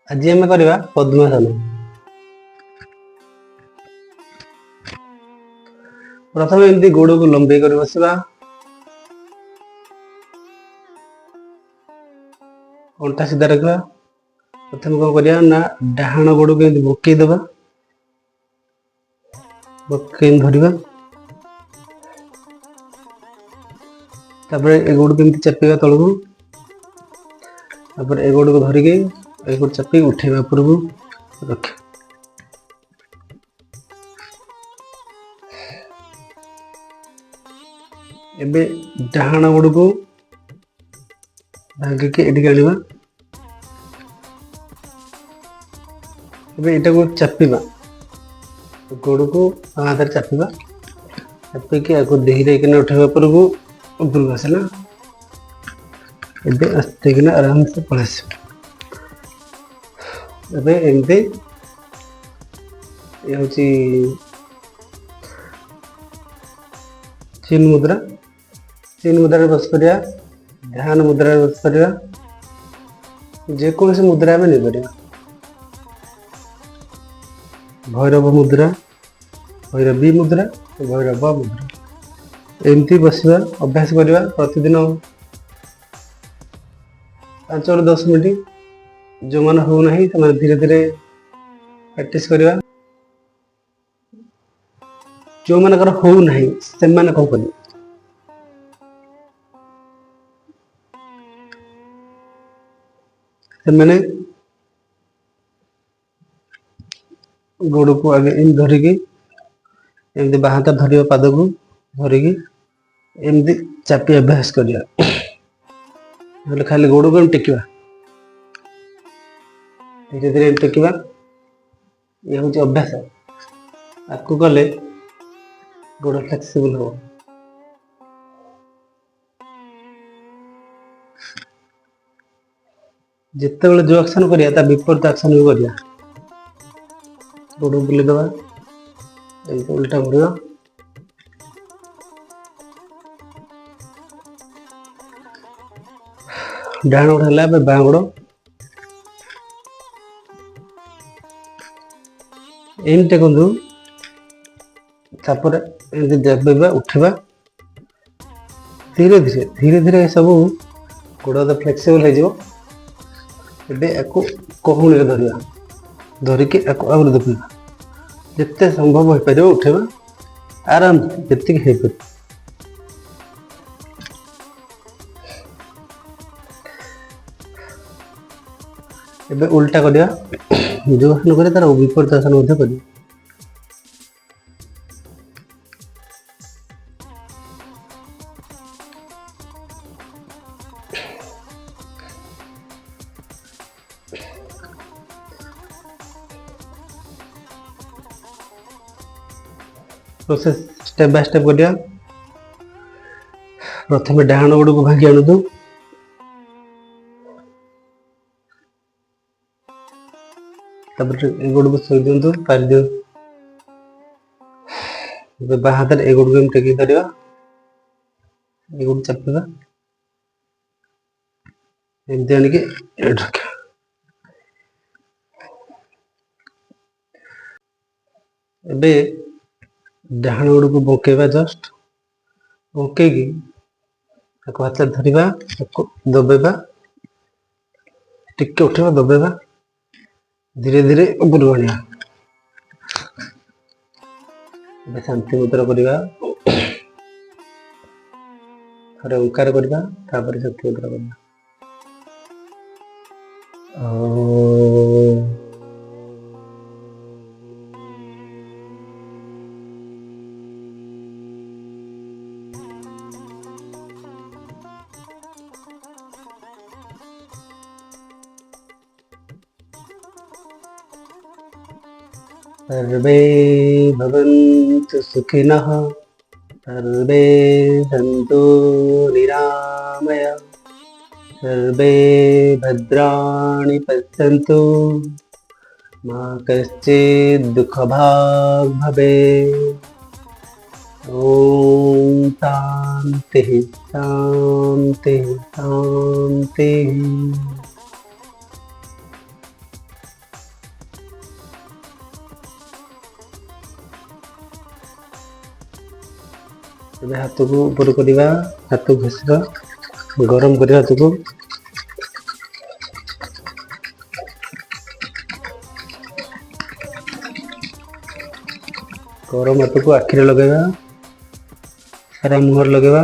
आज आम करवा पद्मासन। प्रथम एमती गोड़ को लंबे कर बसवा, अंटा सीधा रखा। प्रथम कौन करिया ना डाहाण गोड़ को एमती बकई दबा, बकई धरिबा। तापर ए गोड़ को एमती चापिबा तळकू। तापर ए गोड़ को धरिके ए गोड़ चापी उठेबा ऊपर को रख। एबे डाहाण गोड़ को भागे के एडी आनिबा। एबे एटा को चापिबा, गोड़ को हाथ चापिबा, चापी के आको धीरे किना उठेबा ऊपर को आसला। एबे आस्ते किना आराम से पळेस। एबे एमते ये होची चीन मुद्रा। चीन मुद्रा बस करिया, ध्यान मुद्रा बस करिया, जे कोनसे मुद्रा में नहीं करिया। भैरव मुद्रा, भैरवी मुद्रा, भैरव मुद्रा एमती बसवा अभ्यास करवा प्रतिदिन 5 ରୁ 10 मिनट। जो मन हो नहीं तो धीरे धीरे प्रैक्टिस करवा। जो मनकर हो नहीं से माने कौन करिए, से माने गोड़ को आगे इन धरिकी एमती बाहां हाथ धरिबा, पाद को धरिकी एमती चापी अभ्यास करिया। नहले खाली गोड़ को टेकिबा, धीरे धीरे टेकिबा। ये होची अभ्यास। आपको कले गोड़ फ्लेक्सिबल हो। जिते बेले जो एक्शन करिया ता विपरीत एक्शन भी करिया। गोड़ बुले दबा, उल्टा घुरिया, डाहाण गोड़ हला बां गोड़ एम टेकंदु। तापर एमती दबेबा, उठेबा धीरे धीरे धीरे धीरे सब गोड़ तो फ्लेक्सिबल हो जिवो। एबे एको कहूनी धरिया, धरिके एको आउर दबेबा, जिते संभव हो पारिबो उठेबा आराम जति हे पर। एबे उल्टा करिया, जो आसन करे तार विपरीत आसन मध्य करिया। प्रोसेस स्टेप बाय स्टेप करिया। प्रथम डाहाण गोड़ को भांगी आनु, तापर ए गोड़ को सोई दियंतु, पारि दियो। एबे बां हाथ ए गोड़ को एम टेकी धरिबा, ए गोड़ चापिबा, एमती आनिके एड रखिबा। एबे डाहाण गोड़ को बंकेबा, जस्ट बंकेकी ताको हाथ धरिबा, ताको दबेबा, टिके उठेबा, दबेबा, धीरे धीरे ऊपर आनिबा। एबे शांति मुद्रा करिबा, थरे ओंकार करिबा, तापर शक्ति मुद्रा करिबा। सर्वे भवन्तु सुखिनः, सर्वे सन्तु निरामया, सर्वे भद्राणि पश्यन्तु, मा कश्चित् दुःखभाग् भवेत्। ओम शांति शांति शांति। ଏବେ ହାତକୁ ଉପର କରିବା, ହାତକୁ ଘଷିବା, ଗରମ କରିବା ହାତକୁ। ଗରମ ହାତକୁ ଆଖିରେ ଲଗେଇବା, ସାରା ମୁହଁରେ ଲଗେଇବା।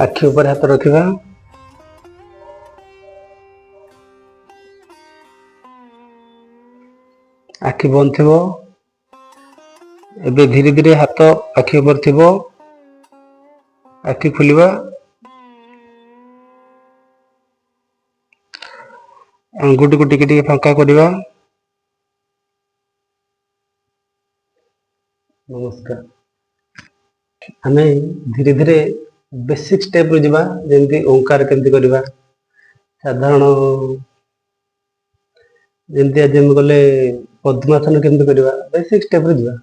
ଆଖି ଉପରେ ହାତ ରଖିବା। ଆଖି ବନ୍ଦ ଥିବ। ଏବେ ଧୀରେ ଧୀରେ ହାତ ଆଖି ଉପରେ ଥିବ, ଆଖି ଖୋଲିବା। ଆଙ୍ଗୁଠିକୁ ଟିକେ ଟିକେ ଫାଙ୍କା କରିବା। ନମସ୍କାର। ଆମେ ଧୀରେ ଧୀରେ ବେସିକ ଷ୍ଟେପରୁ ଯିବା, ଯେମିତି ଓଙ୍କାର କେମିତି କରିବା, ସାଧାରଣ ଯେମିତି ଆଜି ଆମେ ଗଲେ ପଦ୍ମାସନ କେମିତି କରିବା, ବେସିକ ଷ୍ଟେପରୁ ଯିବା।